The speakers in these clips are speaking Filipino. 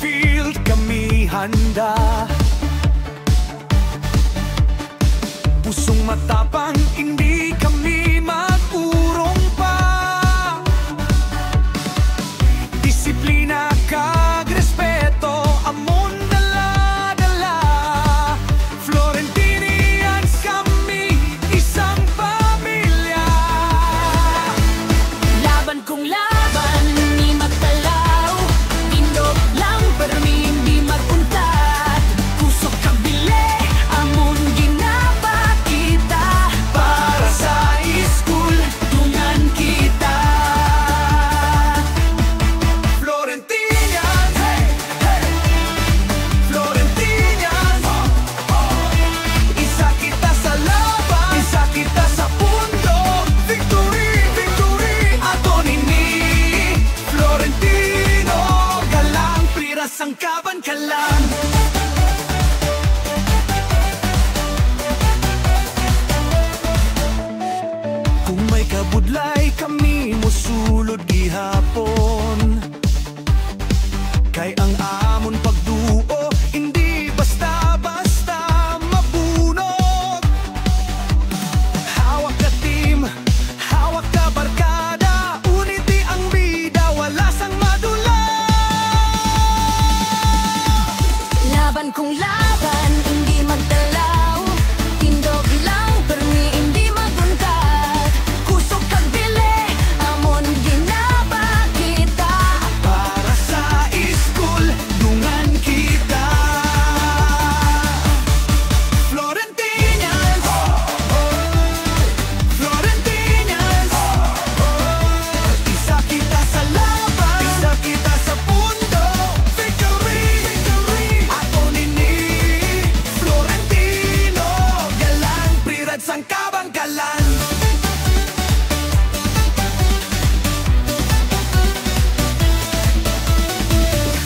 field kami handa. Pusong matapang, hindi kami mag-urong pa. Disiplina kag respeto, amon dala-dala. Florentinians kami, isang pamilya. Laban kong laban, hindi magtalaw. Tindog lang, pero hindi maguntat. Kusog kabili, amon ginaba kita. Para sa school, Tungan kita. Florentinians, hey, hey. Florentinians, isa kita sa laban, isa kita sa pundo. Victory, victory, ato nini. Florentino, galang, priras ang kaban-kalan. Kung may kabudlay kami mosulod gihapon. Kay ang amon pagduo, hindi basta-basta mabunot. Hawak ka team, hawak ka barkada, unity ang bida, wala sang madula. Laban kong laban, hindi magdalaw. Tindog lang, pero hindi maguntat. Kusog kabili, amon ginaba kita. Para sa school, dungan kita. Florentinians, Florentinians, isa kita sa laban, isa kita sa pundo. Victory, victory, ako nini. Florentino, galang, prirad sang kabangkalan.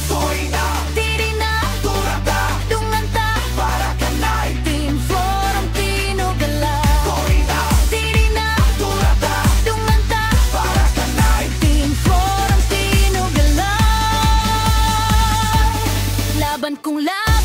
Soina, Tiri na, turata, dunganta. para kanay. Team Florentino galang. Soina, Tiri na, turata, dunganta. para kanay. Team Florentino galang. Laban kong laban.